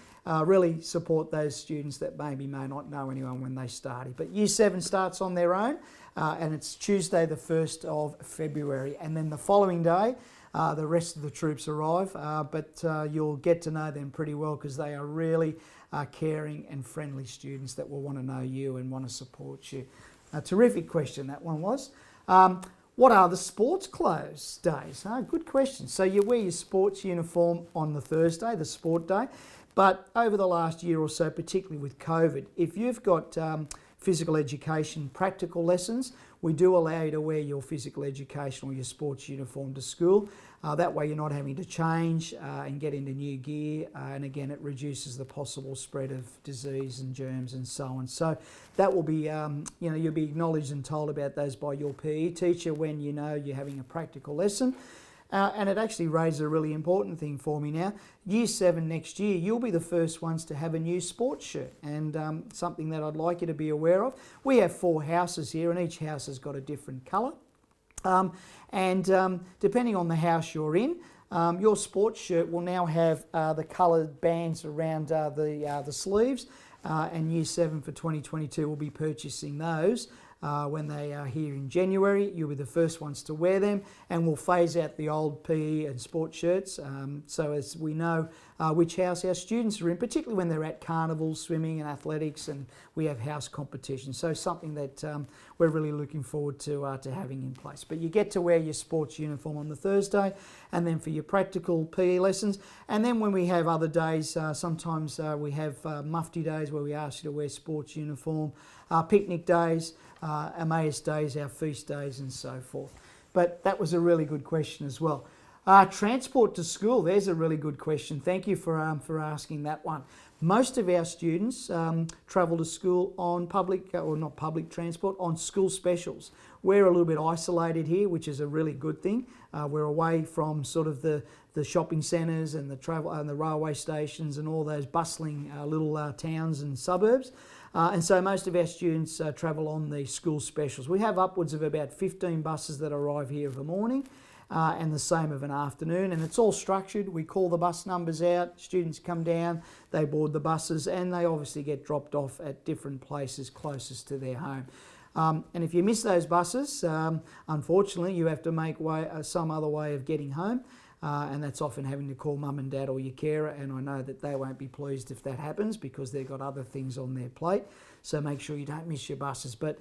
really support those students that maybe may not know anyone when they started. But Year 7 starts on their own, and it's Tuesday the 1st of February. And then the following day, the rest of the troops arrive, but you'll get to know them pretty well because they are really caring and friendly students that will want to know you and want to support you. A terrific question that one was. What are the sports clothes days? Good question. So you wear your sports uniform on the Thursday, the sport day, but over the last year or so, particularly with COVID, if you've got physical education practical lessons, we do allow you to wear your physical education or your sports uniform to school. That way you're not having to change and get into new gear, and again it reduces the possible spread of disease and germs and so on. So that will be, you'll be acknowledged and told about those by your PE teacher when you know you're having a practical lesson. And it actually raises a really important thing for me now. Year 7 next year, you'll be the first ones to have a new sports shirt, and something that I'd like you to be aware of. We have 4 houses here, and each house has got a different colour. Depending on the house you're in, your sports shirt will now have the coloured bands around the sleeves, and Year 7 for 2022 will be purchasing those. When they are here in January, you'll be the first ones to wear them, and we'll phase out the old PE and sports shirts so as we know which house our students are in, particularly when they're at carnivals, swimming and athletics, and we have house competitions. So something that we're really looking forward to having in place. But you get to wear your sports uniform on the Thursday, and then for your practical PE lessons. And then when we have other days, sometimes we have mufti days where we ask you to wear sports uniform, picnic days, Emmaus days, our feast days and so forth. But that was a really good question as well. Transport to school, there's a really good question. Thank you for asking that one. Most of our students travel to school on not public transport, on school specials. We're a little bit isolated here, which is a really good thing. We're away from sort of the shopping centres and the travel and the railway stations and all those bustling little towns and suburbs. And so most of our students travel on the school specials. We have upwards of about 15 buses that arrive here of a morning and the same of an afternoon, and it's all structured. We call the bus numbers out, students come down, they board the buses, and they obviously get dropped off at different places closest to their home. And if you miss those buses, unfortunately you have to make some other way of getting home. And that's often having to call mum and dad or your carer, and I know that they won't be pleased if that happens because they've got other things on their plate. So make sure you don't miss your buses. But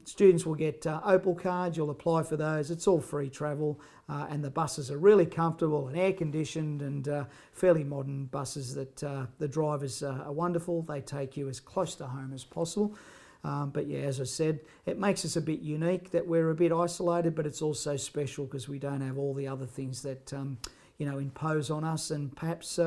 students will get Opal cards, you'll apply for those. It's all free travel, and the buses are really comfortable and air conditioned and fairly modern buses that the drivers are wonderful. They take you as close to home as possible. But yeah, as I said, it makes us a bit unique that we're a bit isolated, but it's also special because we don't have all the other things that impose on us and perhaps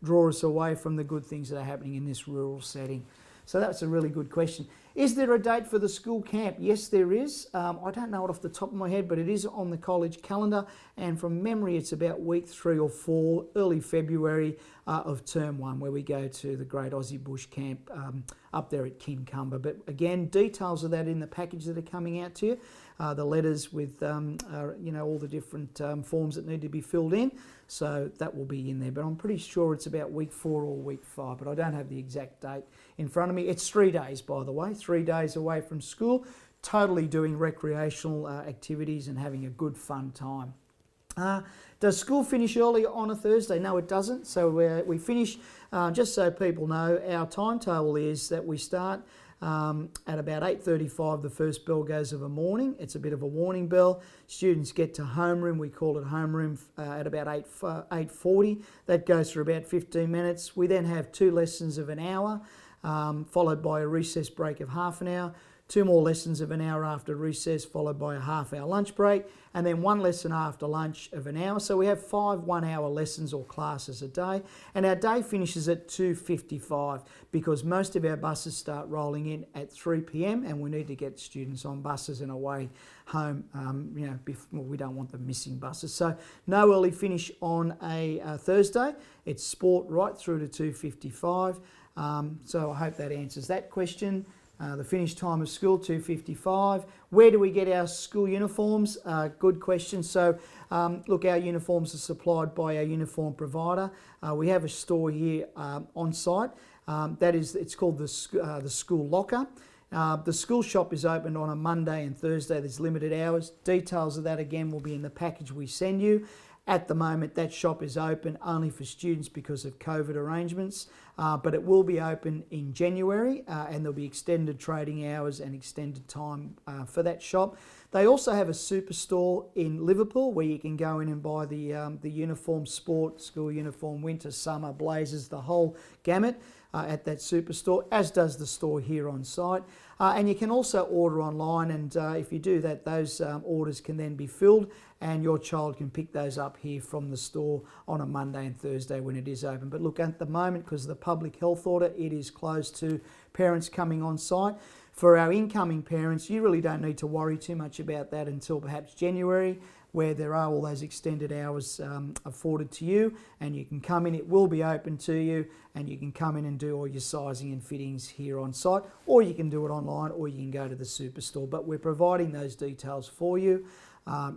draw us away from the good things that are happening in this rural setting. So that's a really good question. Is there a date for the school camp? Yes, there is. I don't know it off the top of my head, but it is on the college calendar. And from memory, it's about week 3 or 4, early February of term 1, where we go to the Great Aussie Bush Camp up there at Kincumber. But again, details of that in the package that are coming out to you. The letters with all the different forms that need to be filled in. So that will be in there. But I'm pretty sure it's about week 4 or week 5, but I don't have the exact date in front of me. It's 3 days, by the way, 3 days away from school, totally doing recreational activities and having a good fun time. Does school finish early on a Thursday? No, it doesn't. So we finish, just so people know, our timetable is that we start at about 8:35, the first bell goes of a morning. It's a bit of a warning bell. Students get to homeroom, we call it homeroom, at about 8:40. That goes for about 15 minutes. We then have 2 lessons of an hour, followed by a recess break of half an hour, 2 more lessons of an hour after recess, followed by a half-hour lunch break, and then 1 lesson after lunch of an hour. So we have 5 one-hour lessons or classes a day, and our day finishes at 2:55 because most of our buses start rolling in at 3 p.m. and we need to get students on buses and away home. Before, we don't want them missing buses. So no early finish on a Thursday. It's sport right through to 2:55. So I hope that answers that question. The finish time of school, 2:55. Where do we get our school uniforms? Good question. So, look, our uniforms are supplied by our uniform provider. We have a store here on site. It's called the School Locker. The school shop is open on a Monday and Thursday. There's limited hours. Details of that, again, will be in the package we send you. At the moment, that shop is open only for students because of COVID arrangements, but it will be open in January, and there'll be extended trading hours and extended time for that shop. They also have a superstore in Liverpool where you can go in and buy the uniform, sport, school uniform, winter, summer, blazers, the whole gamut at that superstore, as does the store here on site. And you can also order online, and if you do that, those orders can then be filled and your child can pick those up here from the store on a Monday and Thursday when it is open. But look, at the moment, because of the public health order, it is closed to parents coming on site. For our incoming parents, you really don't need to worry too much about that until perhaps January, where there are all those extended hours afforded to you, and you can come in. It will be open to you, and you can come in and do all your sizing and fittings here on site, or you can do it online, or you can go to the superstore. But we're providing those details for you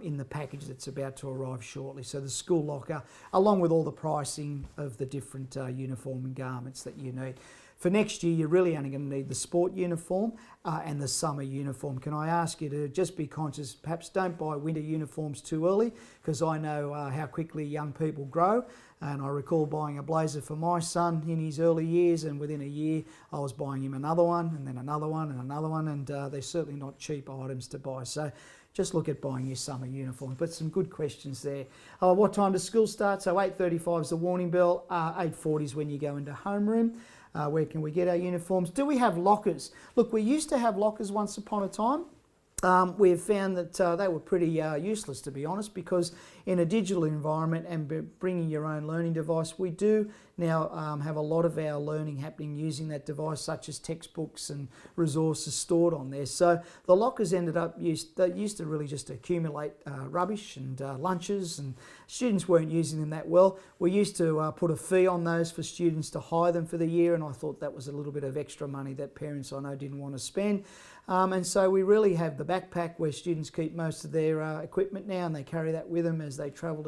in the package that's about to arrive shortly. So the School Locker, along with all the pricing of the different uniform and garments that you need. For next year, you're really only going to need the sport uniform and the summer uniform. Can I ask you to just be conscious, perhaps don't buy winter uniforms too early, because I know how quickly young people grow. And I recall buying a blazer for my son in his early years, and within a year I was buying him another one, and then another one, and another one, and they're certainly not cheap items to buy. So just look at buying your summer uniform. But some good questions there. What time does school start? So 8:35 is the warning bell, 8:40 is when you go into homeroom. Where can we get our uniforms? Do we have lockers? Look, we used to have lockers once upon a time. We've found that they were pretty useless, to be honest, because in a digital environment and bringing your own learning device, we do now have a lot of our learning happening using that device, such as textbooks and resources stored on there. So the lockers they used to really just accumulate rubbish and lunches, and students weren't using them that well. We used to put a fee on those for students to hire them for the year, and I thought that was a little bit of extra money that parents I know didn't want to spend. And so we really have the backpack where students keep most of their equipment now, and they carry that with them as they travel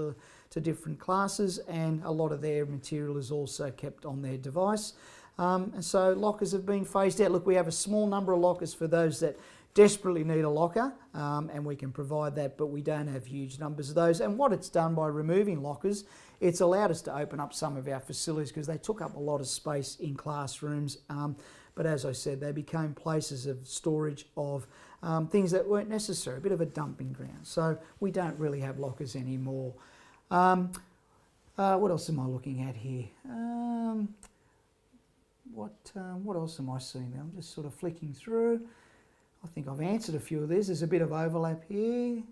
to different classes, and a lot of their material is also kept on their device. And so lockers have been phased out. Look, we have a small number of lockers for those that desperately need a locker, and we can provide that, but we don't have huge numbers of those. And what it's done by removing lockers, it's allowed us to open up some of our facilities because they took up a lot of space in classrooms. But as I said, they became places of storage of things that weren't necessary, a bit of a dumping ground. So we don't really have lockers anymore. What else am I looking at here? What else am I seeing there? I'm just sort of flicking through. I think I've answered a few of these. There's a bit of overlap here.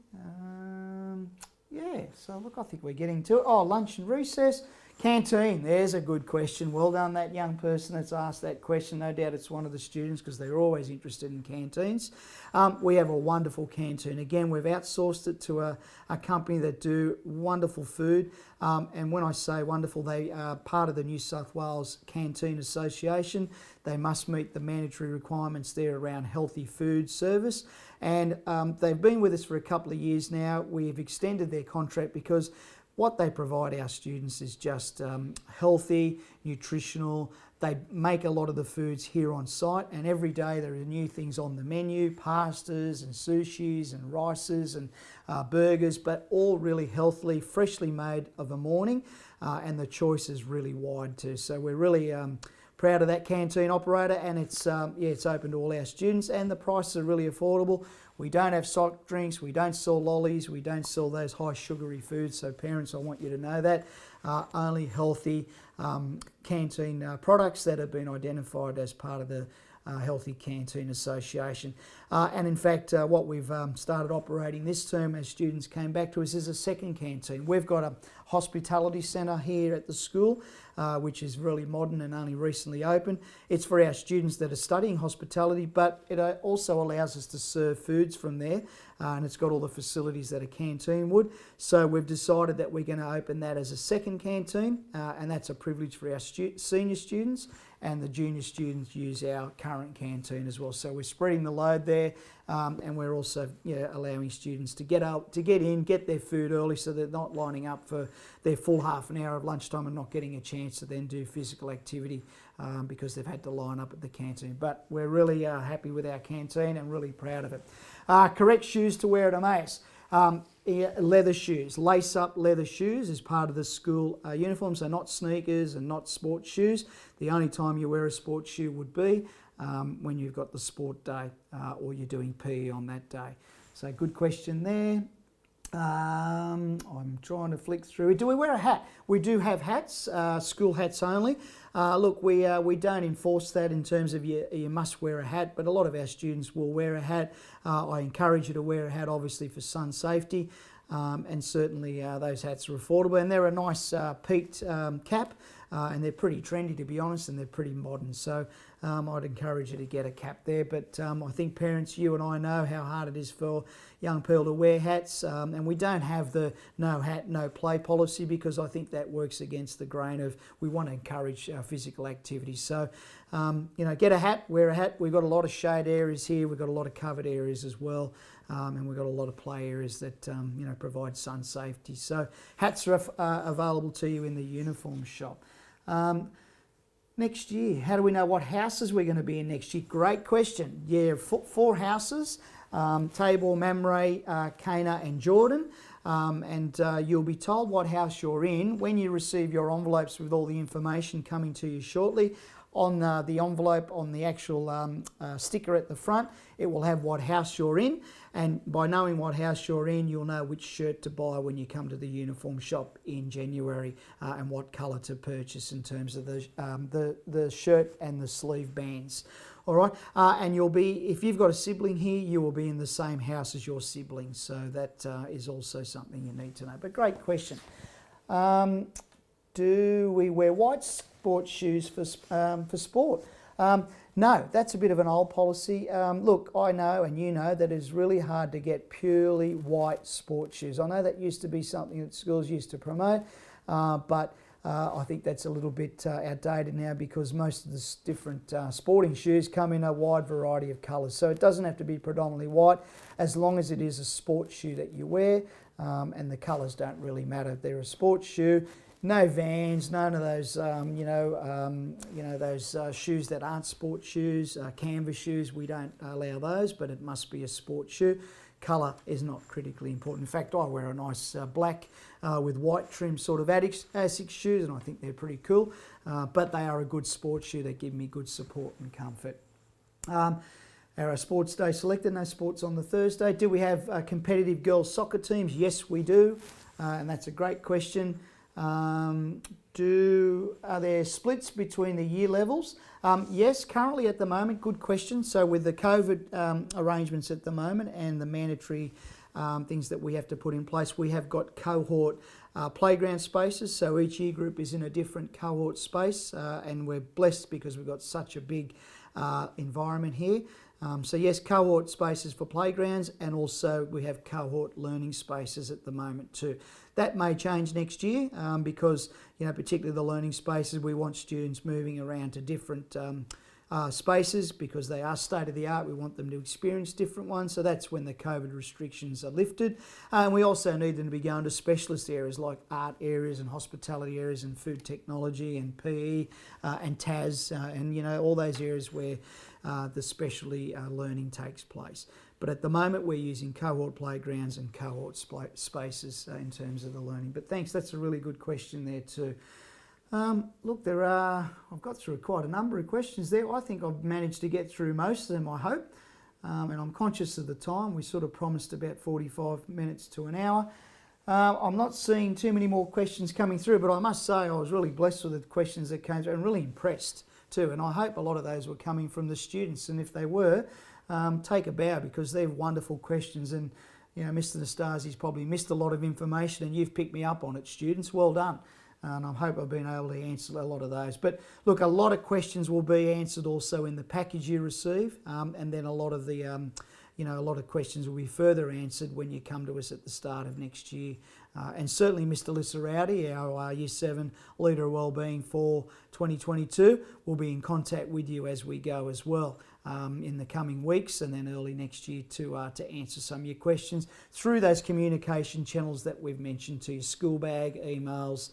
Yeah, so look, I think we're getting to it. Oh, lunch and recess. Canteen, there's a good question. Well done, that young person that's asked that question. No doubt it's one of the students because they're always interested in canteens. We have a wonderful canteen. Again, we've outsourced it to a company that do wonderful food. And when I say wonderful, they are part of the New South Wales Canteen Association. They must meet the mandatory requirements there around healthy food service. And they've been with us for a couple of years now. We've extended their contract because what they provide our students is just healthy, nutritional. They make a lot of the foods here on site, and every day there are new things on the menu, pastas and sushis and rices and burgers, but all really healthily, freshly made of a morning, and the choice is really wide too. So we're really proud of that canteen operator, and it's open to all our students, and the prices are really affordable. We don't have soft drinks, we don't sell lollies, we don't sell those high sugary foods. So parents, I want you to know that. Only healthy canteen products that have been identified as part of the Healthy Canteen Association. And in fact, what we've started operating this term as students came back to us is a second canteen. We've got a hospitality centre here at the school, which is really modern and only recently opened. It's for our students that are studying hospitality, but it also allows us to serve foods from there, and it's got all the facilities that a canteen would. So we've decided that we're going to open that as a second canteen, and that's a privilege for our senior students, and the junior students use our current canteen as well. So we're spreading the load there, and we're also allowing students to get in, get their food early, so they're not lining up for their full half an hour of lunchtime and not getting a chance to then do physical activity because they've had to line up at the canteen. But we're really happy with our canteen and really proud of it. Correct shoes to wear at Emmaus. Leather shoes, lace-up leather shoes is part of the school uniform, so not sneakers and not sports shoes. The only time you wear a sports shoe would be when you've got the sport day or you're doing PE on that day. So good question there. I'm trying to flick through. Do we wear a hat? We do have hats, school hats only. Look, we don't enforce that in terms of you must wear a hat, but a lot of our students will wear a hat. I encourage you to wear a hat, obviously, for sun safety, and certainly those hats are affordable, and they're a nice peaked cap, and they're pretty trendy, to be honest, and they're pretty modern. So I'd encourage you to get a cap there. But I think parents, you and I know how hard it is for young people to wear hats, and we don't have the no hat, no play policy, because I think that works against the grain of we want to encourage physical activity. So, get a hat, wear a hat. We've got a lot of shade areas here. We've got a lot of covered areas as well, and we've got a lot of play areas that provide sun safety. So hats are available to you in the uniform shop. Next year, how do we know what houses we're going to be in next year? Great question. Yeah, 4 houses, Tabor, Mamre, Cana and Jordan. And you'll be told what house you're in when you receive your envelopes with all the information coming to you shortly. On the envelope, on the actual sticker at the front, it will have what house you're in, and by knowing what house you're in, you'll know which shirt to buy when you come to the uniform shop in January, and what colour to purchase in terms of the shirt and the sleeve bands. All right, and you'll be, if you've got a sibling here, you will be in the same house as your sibling, so that is also something you need to know. But great question. Do we wear white sports shoes for sport? No, that's a bit of an old policy. Look, I know and you know that it's really hard to get purely white sports shoes. I know that used to be something that schools used to promote, but I think that's a little bit outdated now, because most of the different sporting shoes come in a wide variety of colours. So it doesn't have to be predominantly white, as long as it is a sports shoe that you wear, and the colours don't really matter. If they're a sports shoe, no Vans, none of those, those shoes that aren't sports shoes, canvas shoes. We don't allow those, but it must be a sports shoe. Colour is not critically important. In fact, I wear a nice black with white trim sort of Asics shoes, and I think they're pretty cool. But they are a good sports shoe. They give me good support and comfort. Our sports day selected, no sports on the Thursday. Do we have competitive girls soccer teams? Yes, we do, and that's a great question. Are there splits between the year levels? Yes, currently at the moment, good question. So with the COVID arrangements at the moment and the mandatory things that we have to put in place, we have got cohort playground spaces. So each year group is in a different cohort space, and we're blessed because we've got such a big environment here. So yes, cohort spaces for playgrounds, and also we have cohort learning spaces at the moment too. That may change next year because, particularly the learning spaces, we want students moving around to different spaces because they are state of the art. We want them to experience different ones. So that's when the COVID restrictions are lifted. And we also need them to be going to specialist areas like art areas and hospitality areas and food technology and PE and TAS and, all those areas where the specialty learning takes place. But at the moment, we're using cohort playgrounds and cohort spaces in terms of the learning. But thanks, that's a really good question there too. Look, I've got through quite a number of questions there. I think I've managed to get through most of them, I hope. And I'm conscious of the time. We sort of promised about 45 minutes to an hour. I'm not seeing too many more questions coming through, but I must say I was really blessed with the questions that came through and really impressed too. And I hope a lot of those were coming from the students. And if they were, take a bow, because they're wonderful questions. And you know, Mr. Nastasi's probably missed a lot of information, and you've picked me up on it, students. Well done. And I hope I've been able to answer a lot of those. But look, a lot of questions will be answered also in the package you receive, and then a lot of the, a lot of questions will be further answered when you come to us at the start of next year. And certainly Mr. Lissarauti, our Year 7 Leader of Wellbeing for 2022, will be in contact with you as we go as well in the coming weeks, and then early next year to answer some of your questions through those communication channels that we've mentioned to you: school bag, emails,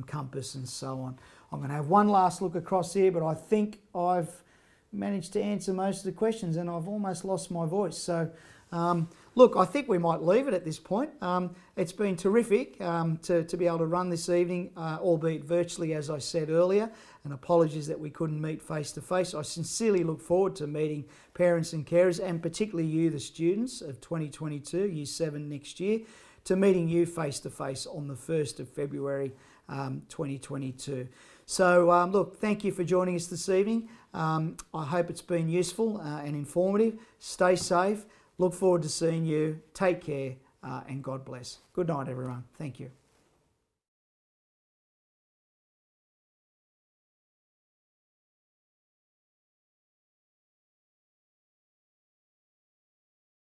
Compass, and so on. I'm going to have one last look across here, but I think I've managed to answer most of the questions, and I've almost lost my voice. So look, I think we might leave it at this point. It's been terrific to be able to run this evening, albeit virtually, as I said earlier, and apologies that we couldn't meet face to face. I sincerely look forward to meeting parents and carers, and particularly you, the students of 2022, Year 7 next year, to meeting you face to face on the 1st of February 2022. So look, thank you for joining us this evening. I hope it's been useful and informative. Stay safe. Look forward to seeing you. Take care, and God bless. Good night, everyone. Thank you.